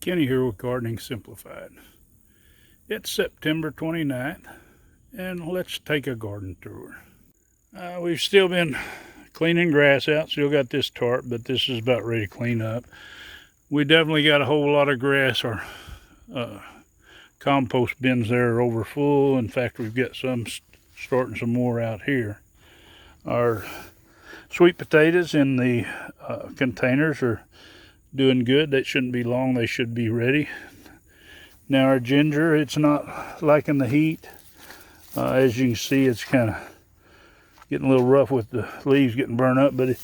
Kenny here with Gardening Simplified. It's September 29th, and let's take a garden tour. We've still been cleaning grass out, still got this tarp, but this is about ready to clean up. We definitely got a whole lot of grass. Our compost bins there are over full. In fact, we've got some starting some more out here. Our sweet potatoes in the containers are doing good. They shouldn't be long, they should be ready. Now our ginger, it's not liking the heat. As you can see, it's kind of getting a little rough with the leaves getting burned up, but it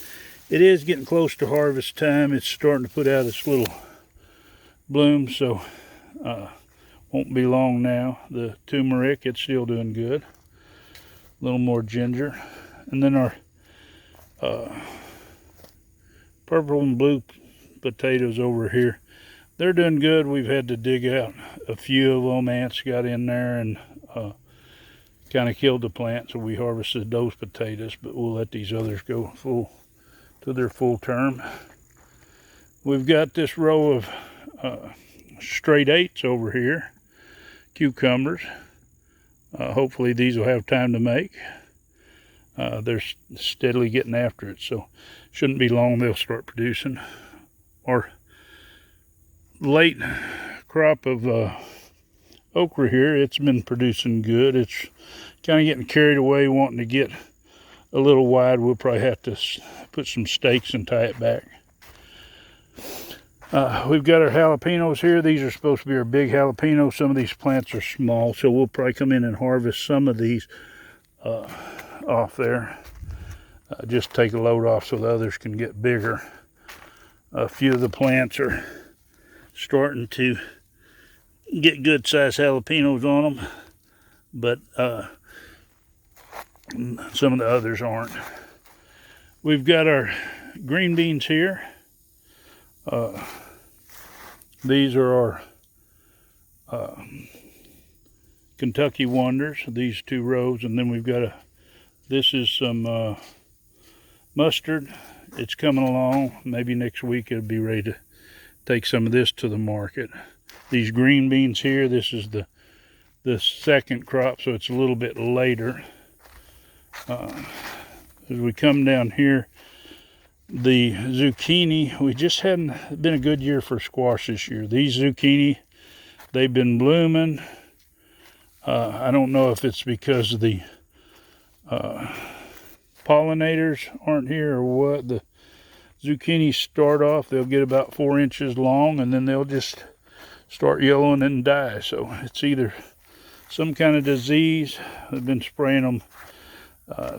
is getting close to harvest time. It's starting to put out its little bloom, so won't be long now. The turmeric, it's still doing good. A little more ginger. And then our purple and blue potatoes over here, they're doing good. We've had to dig out a few of them. Ants got in there and kind of killed the plant, so we harvested those potatoes, but we'll let these others go full to their full term. We've got this row of straight eights over here, cucumbers. Hopefully these will have time to make. They're steadily getting after it, so shouldn't be long they'll start producing. Our late crop of okra here, it's been producing good. It's kind of getting carried away wanting to get a little wide. We'll probably have to put some stakes and tie it back. We've got our jalapenos here. These are supposed to be our big jalapenos. Some of these plants are small, so we'll probably come in and harvest some of these off there. Just take a load off so the others can get bigger. A few of the plants are starting to get good sized jalapenos on them, but some of the others aren't. We've got our green beans here. These are our Kentucky Wonders, these two rows, and then we've got this is some mustard. It's coming along. Maybe next week it'll be ready to take some of this to the market. These green beans here, this is the second crop, so it's a little bit later. As we come down here, the zucchini, we just hadn't been a good year for squash this year. These zucchini, they've been blooming. I don't know if it's because of the pollinators aren't here or what. The zucchini start off, they'll get about 4 inches long, and then they'll just start yellowing and die. So it's either some kind of disease. I've been spraying them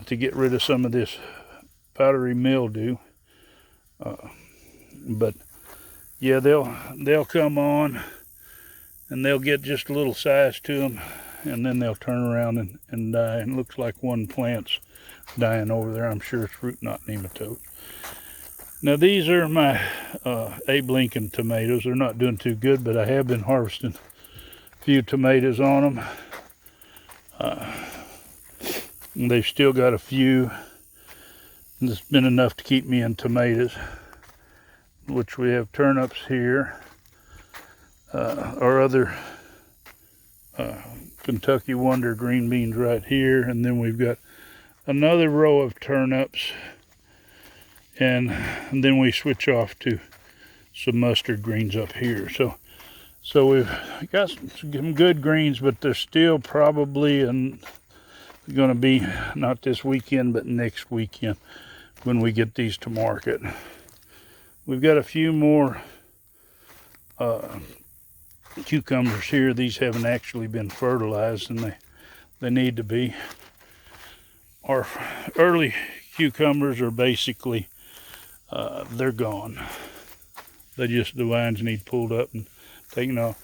to get rid of some of this powdery mildew. But yeah, they'll come on and they'll get just a little size to them, and then they'll turn around and die. And it looks like one plant's dying over there. I'm sure it's root knot nematode. Now these are my Abe Lincoln tomatoes. They're not doing too good, but I have been harvesting a few tomatoes on them. They've still got a few. It's been enough to keep me in tomatoes, which we have turnips here. Our other Kentucky Wonder green beans right here, and then we've got another row of turnips, and then we switch off to some mustard greens up here. So we've got some good greens, but they're still probably going to be not this weekend, but next weekend when we get these to market. We've got a few more cucumbers here. These haven't actually been fertilized, and they need to be. Our early cucumbers are basically they're gone. The vines need pulled up and taken off.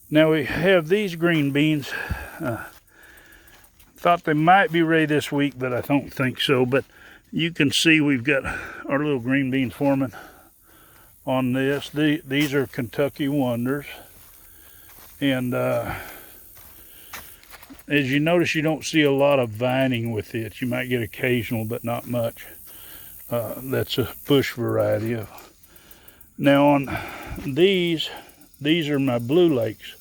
Now we have these green beans. Thought they might be ready this week, but I don't think so. But you can see we've got our little green beans forming on this. These are Kentucky Wonders. And as you notice, you don't see a lot of vining with it. You might get occasional, but not much. That's a bush variety. Now on these, these are my blue lakes.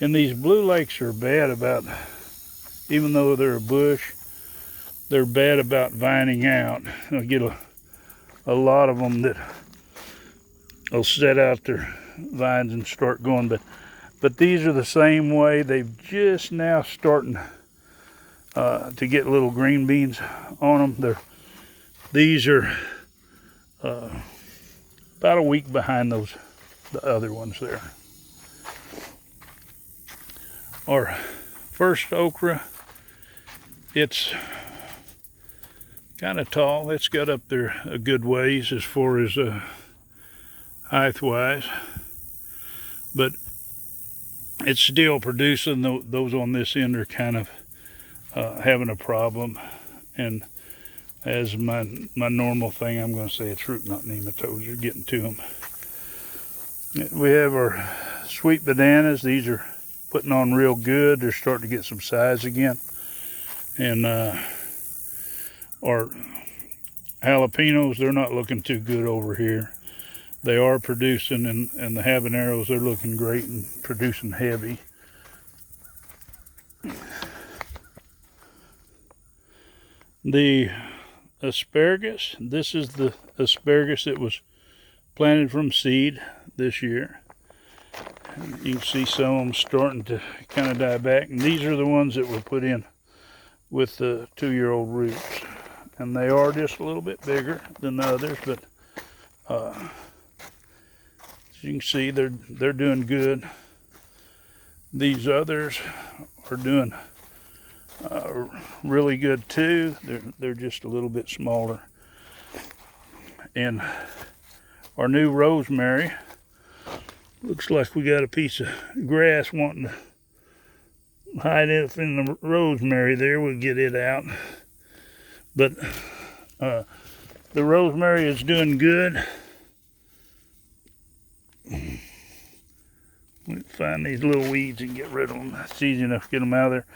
And these blue lakes are bad about, even though they're a bush, they're bad about vining out. I'll get a lot of them that will set out their vines and start going. But these are the same way. They've just now starting to get little green beans on them. These are about a week behind the other ones there. Our first okra, it's kind of tall. It's got up there a good ways as far as height-wise, but it's still producing. Those on this end are kind of having a problem, and as my normal thing, I'm going to say it's root knot nematodes are getting to them. We have our sweet bananas. These are putting on real good. They're starting to get some size again. And our jalapenos, they're not looking too good over here. They are producing, and the habaneros, they're looking great and producing heavy. The asparagus, this is the asparagus that was planted from seed this year. You can see some of them starting to kind of die back, and these are the ones that were put in with the 2-year-old roots, and they are just a little bit bigger than the others, but as you can see, they're doing good. These others are doing really good too. They're just a little bit smaller. And our new rosemary, looks like we got a piece of grass wanting to hide it in the rosemary there. We'll get it out. But the rosemary is doing good. We find these little weeds and get rid of them. It's easy enough to get them out of there.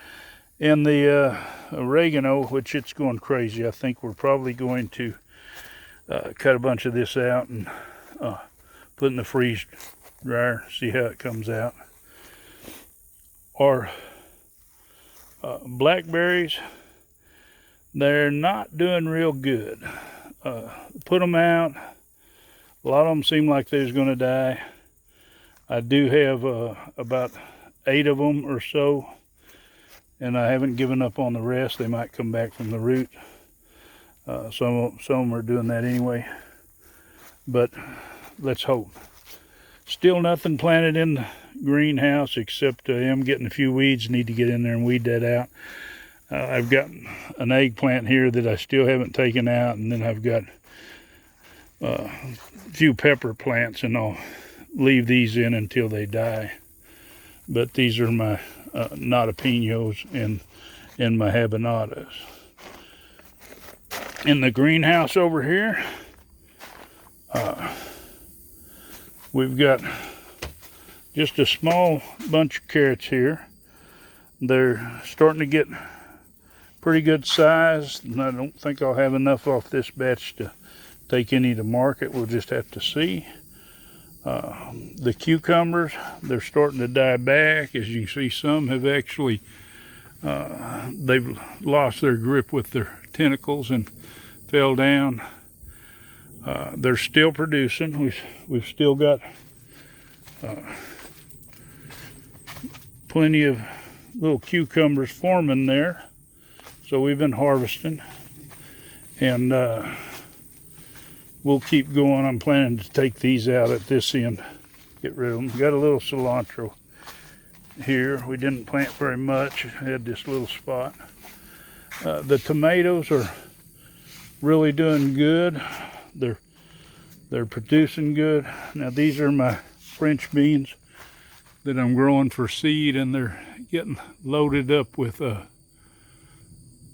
And the oregano, which it's going crazy. I think we're probably going to cut a bunch of this out and put in the freeze dryer, see how it comes out. Our blackberries, they're not doing real good. Put them out. A lot of them seem like they was going to die. I do have about 8 of them or so, and I haven't given up on the rest. They might come back from the root. Some of them are doing that anyway, but let's hope. Still nothing planted in the greenhouse except I am getting a few weeds. Need to get in there and weed that out. I've got an eggplant here that I still haven't taken out, and then I've got a few pepper plants, and I'll leave these in until they die. But these are my jalapenos and my habaneros. In the greenhouse over here, we've got just a small bunch of carrots here. They're starting to get pretty good size, and I don't think I'll have enough off this batch to take any to market. We'll just have to see. The cucumbers, they're starting to die back. As you can see, some have actually they've lost their grip with their tentacles and fell down. They're still producing. We've still got plenty of little cucumbers forming there, so we've been harvesting, and we'll keep going. I'm planning to take these out at this end, get rid of them. Got a little cilantro here. We didn't plant very much. I had this little spot. The tomatoes are really doing good. They're producing good. Now these are my French beans that I'm growing for seed, and they're getting loaded up with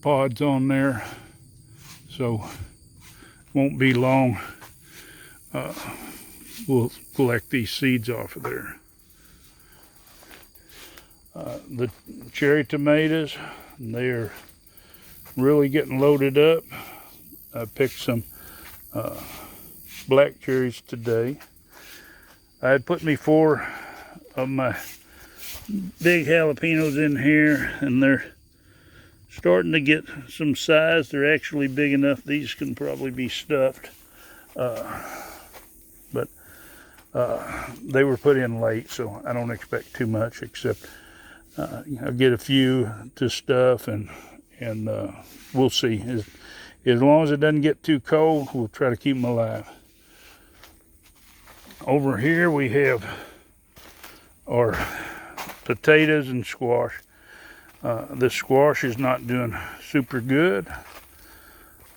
pods on there. So won't be long. We'll collect these seeds off of there. The cherry tomatoes, they're really getting loaded up. I picked some black cherries today. I had put me 4 of my big jalapenos in here, and they're starting to get some size. They're actually big enough. These can probably be stuffed. But they were put in late, so I don't expect too much, except I'll get a few to stuff, and we'll see. As long as it doesn't get too cold, we'll try to keep them alive. Over here we have our potatoes and squash. The squash is not doing super good.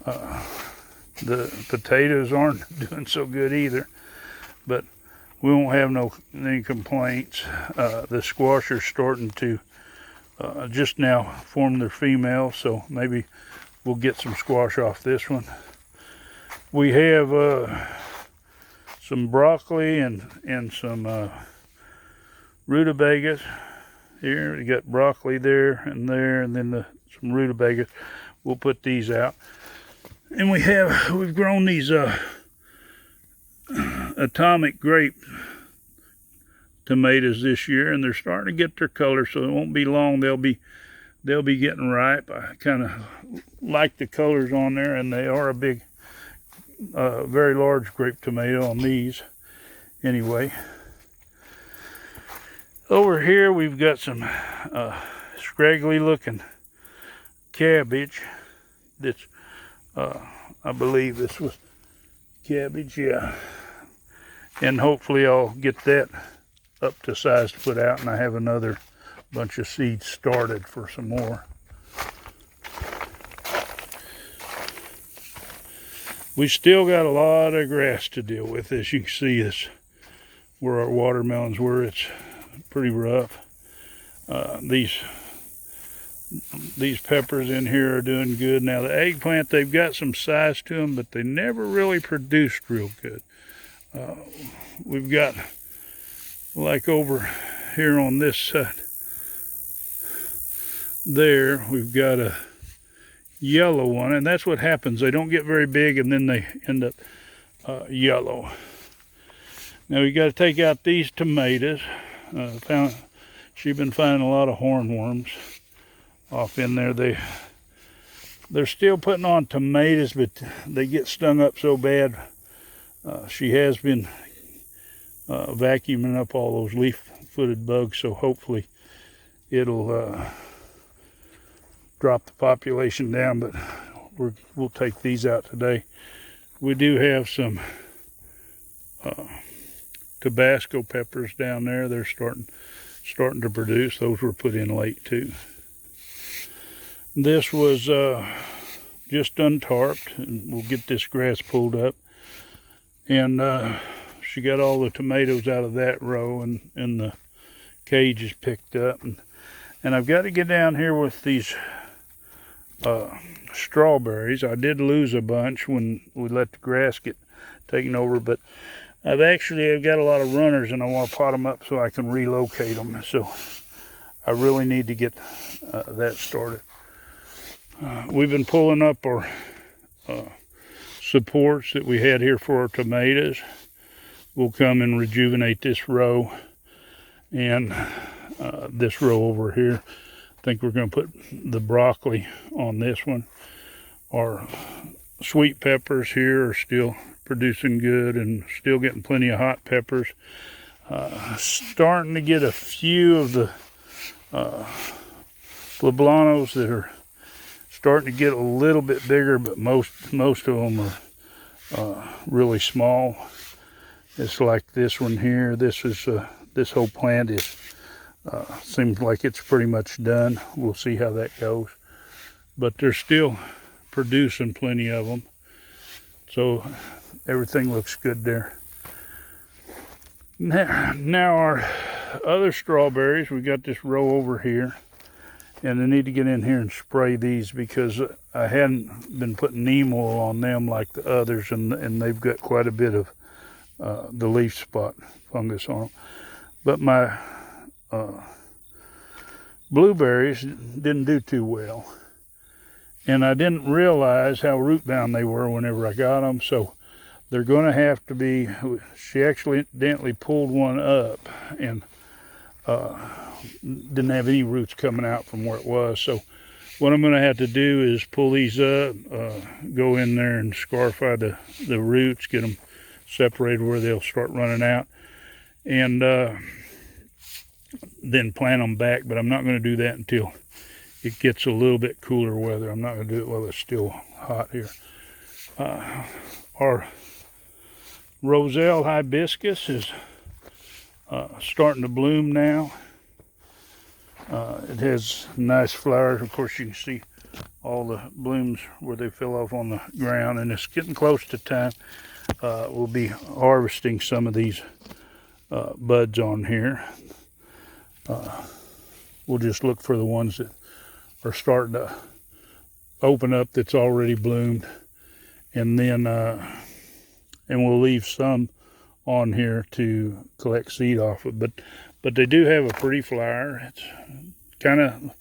The potatoes aren't doing so good either, but we won't have any complaints. The squash are starting to just now form their female, so maybe we'll get some squash off this one. We have some broccoli and some rutabagas here. We got broccoli there, and then some rutabagas. We'll put these out. And we've grown these atomic grape tomatoes this year, and they're starting to get their color, so it won't be long they'll be getting ripe. I kind of like the colors on there, and they are a big, very large grape tomato on these. Anyway, over here we've got some scraggly looking cabbage. That's I believe this was cabbage, yeah. And hopefully I'll get that up to size to put out, and I have another bunch of seeds started for some more. We still got a lot of grass to deal with. As you can see, this where our watermelons were. It's pretty rough. These peppers in here are doing good. Now the eggplant, they've got some size to them, but they never really produced real good. We've got, like over here on this side there, we've got a yellow one, and that's what happens. They don't get very big, and then they end up yellow. Now we got to take out these tomatoes. She's been finding a lot of hornworms off in there. They're still putting on tomatoes, but they get stung up so bad. She has been vacuuming up all those leaf-footed bugs, so hopefully it'll drop the population down, but we'll take these out today. We do have some Tabasco peppers down there. They're starting to produce. Those were put in late too. This was just untarped, and we'll get this grass pulled up. And she got all the tomatoes out of that row, and the cage is picked up. And I've got to get down here with these strawberries. I did lose a bunch when we let the grass get taken over, but I've got a lot of runners, and I want to pot them up so I can relocate them. So I really need to get that started. We've been pulling up our supports that we had here for our tomatoes. We'll come and rejuvenate this row and this row over here. I think we're going to put the broccoli on this one. Our sweet peppers here are still producing good and still getting plenty of hot peppers. Starting to get a few of the poblanos that are starting to get a little bit bigger, but most of them are really small. It's like this one here. This whole plant is seems like it's pretty much done. We'll see how that goes, but they're still producing plenty of them, so everything looks good there. Now our other strawberries, we got this row over here, and I need to get in here and spray these because I hadn't been putting neem oil on them like the others, and they've got quite a bit of the leaf spot fungus on them. But my blueberries didn't do too well, and I didn't realize how root bound they were whenever I got them, so they're going to have to be. She accidentally pulled one up, and didn't have any roots coming out from where it was. So what I'm going to have to do is pull these up, go in there and scarify the roots, get them separated where they'll start running out, and then plant them back. But I'm not going to do that until it gets a little bit cooler weather. I'm not going to do it while it's still hot here. Our Roselle Hibiscus is starting to bloom now. It has nice flowers. Of course, you can see all the blooms where they fell off on the ground, and it's getting close to time. We'll be harvesting some of these buds on here. We'll just look for the ones that are starting to open up that's already bloomed, and then and we'll leave some on here to collect seed off of. But they do have a pretty flower. It's kind of a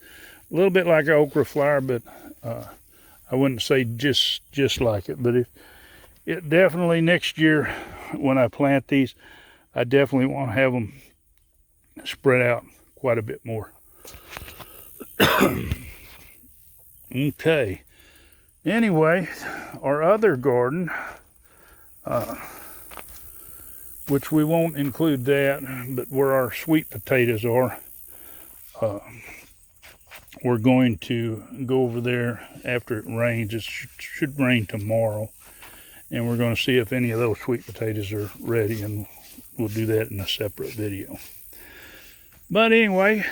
little bit like an okra flower, but I wouldn't say just like it. But it definitely, next year when I plant these, I definitely want to have them spread out quite a bit more. Okay. Anyway, our other garden, which we won't include that, but where our sweet potatoes are, we're going to go over there after it rains. It should rain tomorrow, and we're going to see if any of those sweet potatoes are ready, and we'll do that in a separate video. But anyway,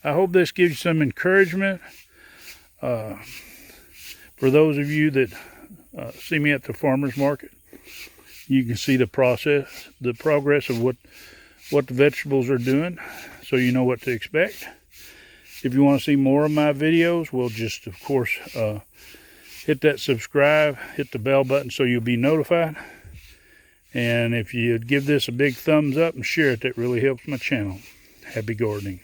I hope this gives you some encouragement. For those of you that see me at the farmer's market, you can see the progress of what the vegetables are doing, so you know what to expect. If you want to see more of my videos, well, just, of course, hit that subscribe, hit the bell button so you'll be notified. And if you'd give this a big thumbs up and share it, that really helps my channel. Happy gardening.